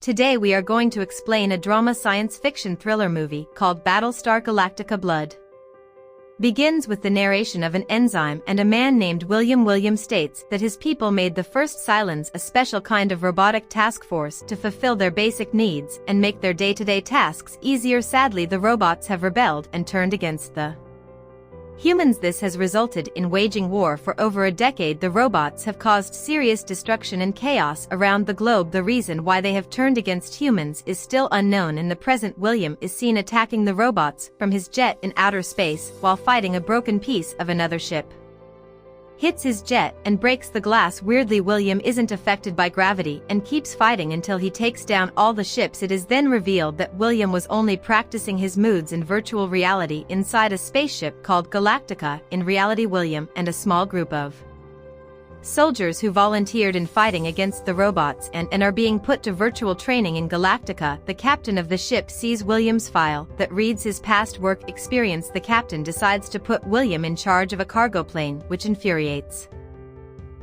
Today we are going to explain a drama science fiction thriller movie called Battlestar Galactica Blood. Begins with the narration of an enzyme, and a man named William states that his people made the first Cylons, a special kind of robotic task force to fulfill their basic needs and make their day-to-day tasks easier. Sadly, the robots have rebelled and turned against the humans. This has resulted in waging war for over a decade. The robots have caused serious destruction and chaos around the globe. The reason why they have turned against humans is still unknown. In the present, William is seen attacking the robots from his jet in outer space while fighting a broken piece of another ship. Hits his jet and breaks the glass. Weirdly, William isn't affected by gravity and keeps fighting until he takes down all the ships. It is then revealed that William was only practicing his moods in virtual reality inside a spaceship called Galactica. In reality, William and a small group of soldiers who volunteered in fighting against the robots and are being put to virtual training in Galactica. The captain of the ship sees William's file that reads his past work experience. The captain decides to put William in charge of a cargo plane, which infuriates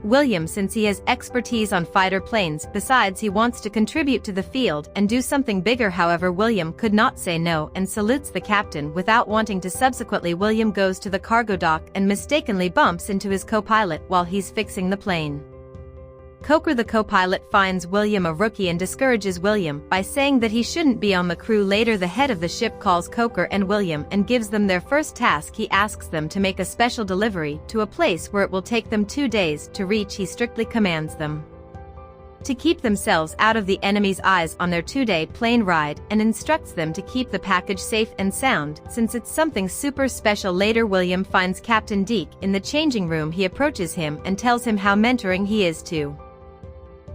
William since he has expertise on fighter planes. Besides, he wants to contribute to the field and do something bigger. However, William could not say no and salutes the captain without wanting to. Subsequently, William goes to the cargo dock and mistakenly bumps into his co-pilot while he's fixing the plane. Coker, the co-pilot, finds William a rookie and discourages William by saying that he shouldn't be on the crew. Later, the head of the ship calls Coker and William and gives them their first task. He asks them to make a special delivery to a place where it will take them 2 days to reach. He strictly commands them to keep themselves out of the enemy's eyes on their 2-day plane ride and instructs them to keep the package safe and sound since it's something super special. Later, William finds Captain Deke in the changing room. He approaches him and tells him how mentoring he is to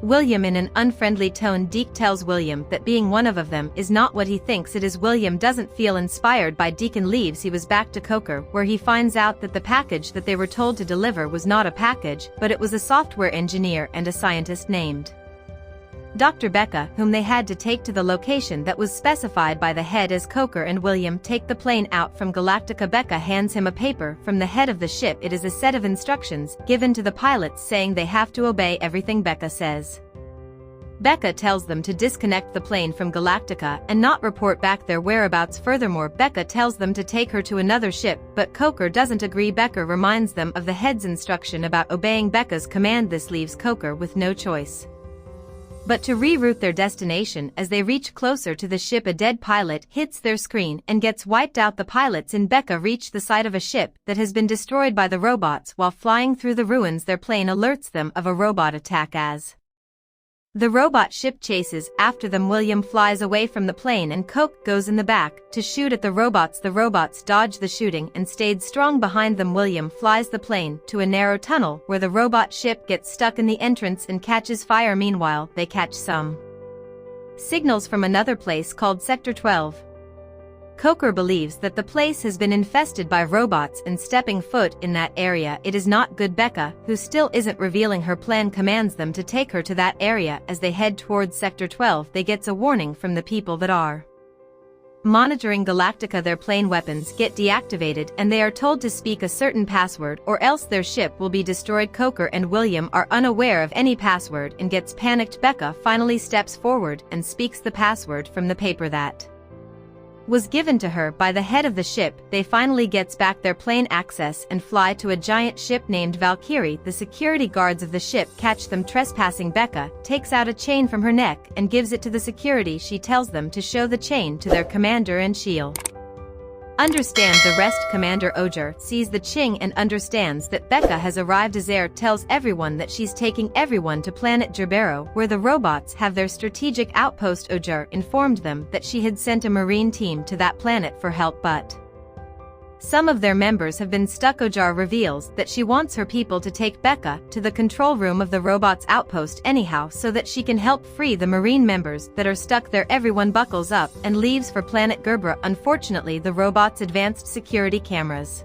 William in an unfriendly tone. Deke tells William that being one of them is not what he thinks it is. William doesn't feel inspired by Deke and leaves. He was back to Coker, where he finds out that the package that they were told to deliver was not a package, but it was a software engineer and a scientist named Dr. Becca, whom they had to take to the location that was specified by the head. As Coker and William take the plane out from Galactica, Becca hands him a paper from the head of the ship. It is a set of instructions given to the pilots saying they have to obey everything Becca says. Becca tells them to disconnect the plane from Galactica and not report back their whereabouts. Furthermore, Becca tells them to take her to another ship, but Coker doesn't agree. Becca reminds them of the head's instruction about obeying Becca's command. This leaves Coker with no choice but to reroute their destination. As they reach closer to the ship, a dead pilot hits their screen and gets wiped out. The pilots in Becca reach the side of a ship that has been destroyed by the robots. While flying through the ruins, their plane alerts them of a robot attack. As the robot ship chases after them, William flies away from the plane and Coke goes in the back to shoot at the robots. The robots dodge the shooting and stayed strong behind them. William flies the plane to a narrow tunnel where the robot ship gets stuck in the entrance and catches fire. Meanwhile, they catch some signals from another place called Sector 12. Coker believes that the place has been infested by robots and stepping foot in that area it is not good. Becca, who still isn't revealing her plan, commands them to take her to that area. As they head towards Sector 12, they get a warning from the people that are monitoring Galactica. Their plane weapons get deactivated and they are told to speak a certain password or else their ship will be destroyed. Coker and William are unaware of any password and gets panicked. Becca finally steps forward and speaks the password from the paper that was given to her by the head of the ship. They finally gets back their plane access and fly to a giant ship named Valkyrie. The security guards of the ship catch them trespassing. Becca takes out a chain from her neck and gives it to the security. She tells them to show the chain to their commander and she'll understand the rest. Commander Oger sees the chain and understands that Becca has arrived. Azair tells everyone that she's taking everyone to planet Gerbero, where the robots have their strategic outpost. Oger informed them that she had sent a marine team to that planet for help, but some of their members have been stuck. Ojar reveals that she wants her people to take Becca to the control room of the robots' outpost anyhow so that she can help free the marine members that are stuck there. Everyone buckles up and leaves for planet Gerbera. Unfortunately, the robots' advanced security cameras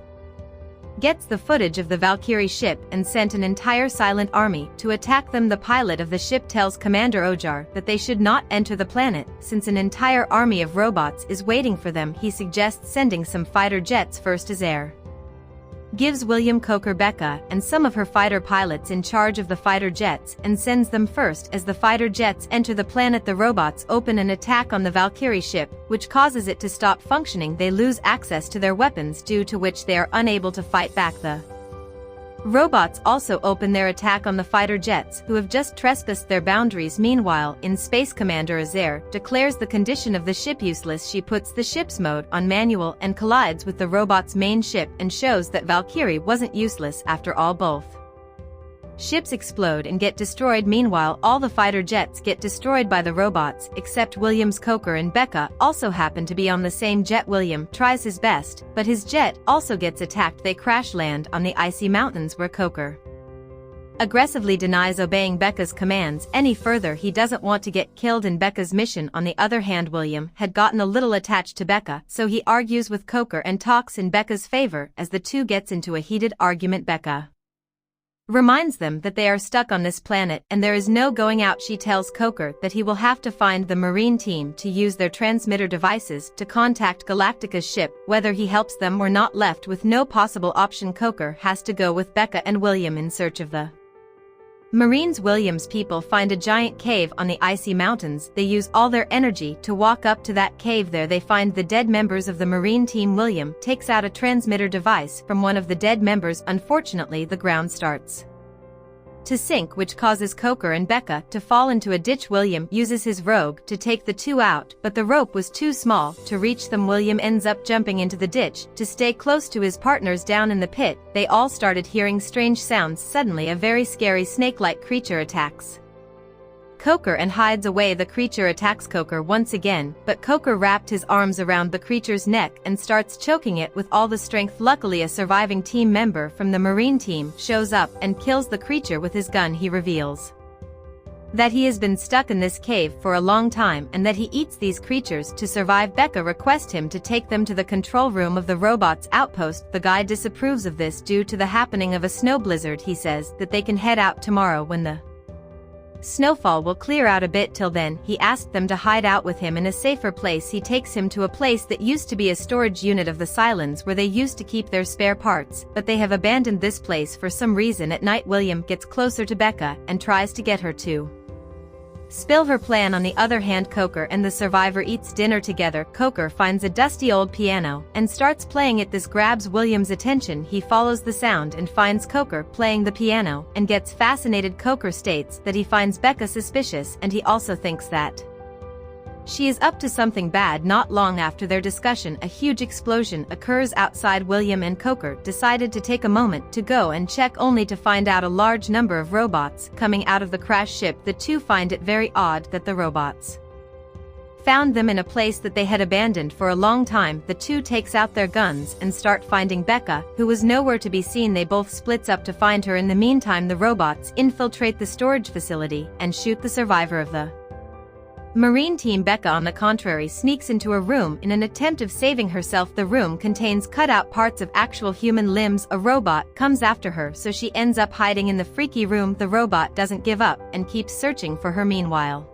gets the footage of the Valkyrie ship and sent an entire silent army to attack them. The pilot of the ship tells Commander Ojar that they should not enter the planet since an entire army of robots is waiting for them. He suggests sending some fighter jets first. Azair gives William Coker Becca and some of her fighter pilots in charge of the fighter jets and sends them first. As the fighter jets enter the planet, the robots open an attack on the Valkyrie ship, which causes it to stop functioning. They lose access to their weapons, due to which they are unable to fight back. The robots also open their attack on the fighter jets, who have just trespassed their boundaries. Meanwhile, in space, Commander Azair declares the condition of the ship useless. She puts the ship's mode on manual and collides with the robot's main ship and shows that Valkyrie wasn't useless after all. Both ships explode and get destroyed. Meanwhile, all the fighter jets get destroyed by the robots, except William's Coker and Becca also happen to be on the same jet. William tries his best, but his jet also gets attacked. They crash land on the icy mountains where Coker aggressively denies obeying Becca's commands any further. He doesn't want to get killed in Becca's mission. On the other hand, William had gotten a little attached to Becca, so he argues with Coker and talks in Becca's favor. As the two gets into a heated argument, Becca reminds them that they are stuck on this planet and there is no going out. She tells Coker that he will have to find the Marine team to use their transmitter devices to contact Galactica's ship. Whether he helps them or not, left with no possible option, Coker has to go with Becca and William in search of the Marines. William's people find a giant cave on the icy mountains. They use all their energy to walk up to that cave. There they find the dead members of the Marine team. William takes out a transmitter device from one of the dead members. Unfortunately, the ground starts to sink, which causes Coker and Becca to fall into a ditch. William uses his rogue to take the two out, but the rope was too small to reach them. William ends up jumping into the ditch to stay close to his partners down in the pit. They all started hearing strange sounds. Suddenly, a very scary snake-like creature attacks Coker and hides away. The creature attacks Coker once again, but Coker wrapped his arms around the creature's neck and starts choking it with all the strength. Luckily, a surviving team member from the Marine team shows up and kills the creature with his gun. He reveals that he has been stuck in this cave for a long time and that he eats these creatures to survive. Becca requests him to take them to the control room of the robots' outpost. The guy disapproves of this due to the happening of a snow blizzard. He says that they can head out tomorrow when the snowfall will clear out a bit. Till then, he asked them to hide out with him in a safer place. He takes him to a place that used to be a storage unit of the Cylons, where they used to keep their spare parts, but they have abandoned this place for some reason. At night, William gets closer to Becca and tries to get her to spill her plan. On the other hand, Coker and the survivor eats dinner together. Coker finds a dusty old piano and starts playing it. This grabs William's attention. He follows the sound and finds Coker playing the piano and gets fascinated. Coker states that he finds Becca suspicious and he also thinks that she is up to something bad. Not long after their discussion, a huge explosion occurs outside. William and Coker decided to take a moment to go and check, only to find out a large number of robots coming out of the crashed ship. The two find it very odd that the robots found them in a place that they had abandoned for a long time. The two takes out their guns and start finding Becca, who was nowhere to be seen. They both splits up to find her. In the meantime, the robots infiltrate the storage facility and shoot the survivor of the Marine team. Becca, on the contrary, sneaks into a room in an attempt of saving herself. The room contains cut-out parts of actual human limbs. A robot comes after her, so she ends up hiding in the freaky room. The robot doesn't give up and keeps searching for her. Meanwhile,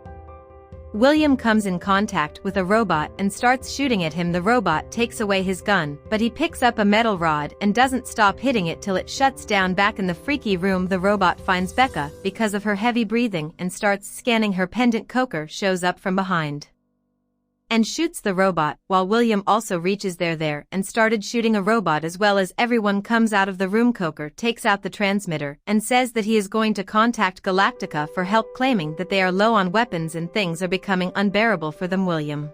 William comes in contact with a robot and starts shooting at him. The robot takes away his gun, but he picks up a metal rod and doesn't stop hitting it till it shuts down. Back in the freaky room, the robot finds Becca because of her heavy breathing and starts scanning her pendant. Coker shows up from behind and shoots the robot, while William also reaches there and started shooting a robot as well. As everyone comes out of the room, Coker takes out the transmitter and says that he is going to contact Galactica for help, claiming that they are low on weapons and things are becoming unbearable for them. William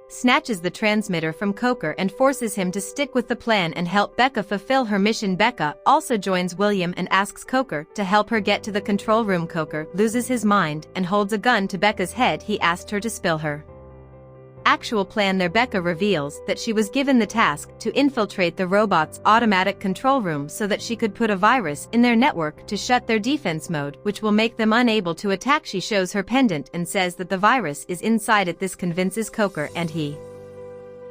snatches the transmitter from Coker and forces him to stick with the plan and help Becca fulfill her mission. Becca also joins William and asks Coker to help her get to the control room. Coker loses his mind and holds a gun to Becca's head. He asked her to spill her actual plan there. Becca reveals that she was given the task to infiltrate the robot's automatic control room so that she could put a virus in their network to shut their defense mode, which will make them unable to attack. She shows her pendant and says that the virus is inside it. This convinces Coker and he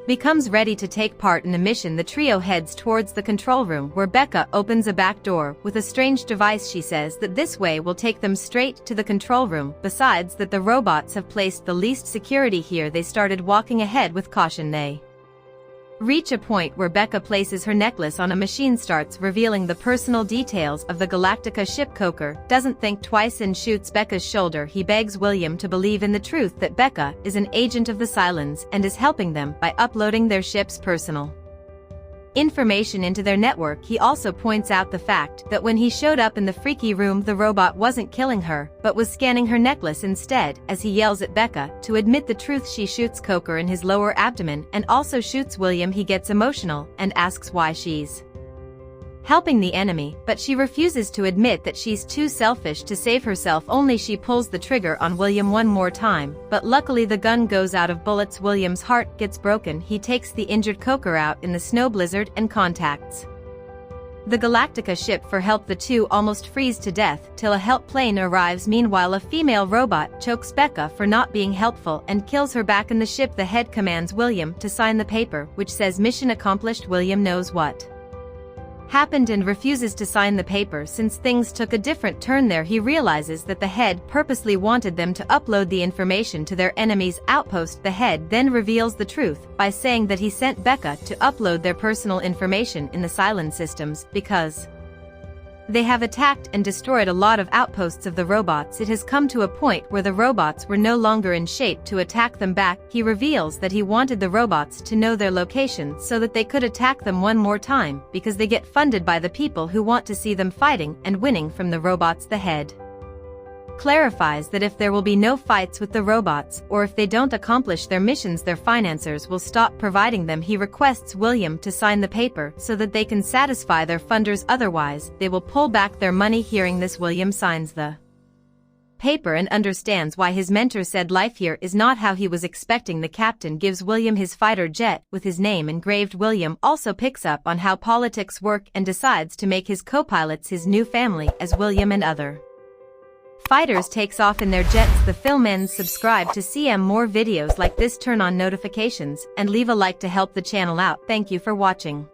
becomes ready to take part in the mission. The trio heads towards the control room, where Becca opens a back door with a strange device. She says that this way will take them straight to the control room. Besides that, the robots have placed the least security here. They started walking ahead with caution. They reach a point where Becca places her necklace on a machine, starts revealing the personal details of the Galactica ship. Coker doesn't think twice and shoots Becca's shoulder. He begs William to believe in the truth that Becca is an agent of the Cylons and is helping them by uploading their ship's personal information into their network. He also points out the fact that when he showed up in the freaky room, the robot wasn't killing her, but was scanning her necklace instead. As he yells at Becca to admit the truth, she shoots Coker in his lower abdomen and also shoots William. He gets emotional and asks why she's helping the enemy, but she refuses to admit that she's too selfish to save herself. Only she pulls the trigger on William one more time, but luckily the gun goes out of bullets. William's heart gets broken. He takes the injured Coker out in the snow blizzard and contacts the Galactica ship for help. The two almost freeze to death till a help plane arrives. Meanwhile, a female robot chokes Becca for not being helpful and kills her. Back in the ship, the head commands William to sign the paper, which says mission accomplished. William knows what happened and refuses to sign the paper since things took a different turn there. He realizes that the head purposely wanted them to upload the information to their enemy's outpost. The head then reveals the truth by saying that he sent Becca to upload their personal information in the Cylon systems because they have attacked and destroyed a lot of outposts of the robots. It has come to a point where the robots were no longer in shape to attack them back. He reveals that he wanted the robots to know their location so that they could attack them one more time, because they get funded by the people who want to see them fighting and winning from the robots. The head clarifies that if there will be no fights with the robots, or if they don't accomplish their missions, their financiers will stop providing them. He requests William to sign the paper so that they can satisfy their funders, otherwise they will pull back their money. Hearing this, William signs the paper and understands why his mentor said life here is not how he was expecting. The captain gives William his fighter jet with his name engraved. William also picks up on how politics work and decides to make his co-pilots his new family as William and other fighters takes off in their jets. The film ends. Subscribe to see more videos like this, turn on notifications, and leave a like to help the channel out. Thank you for watching.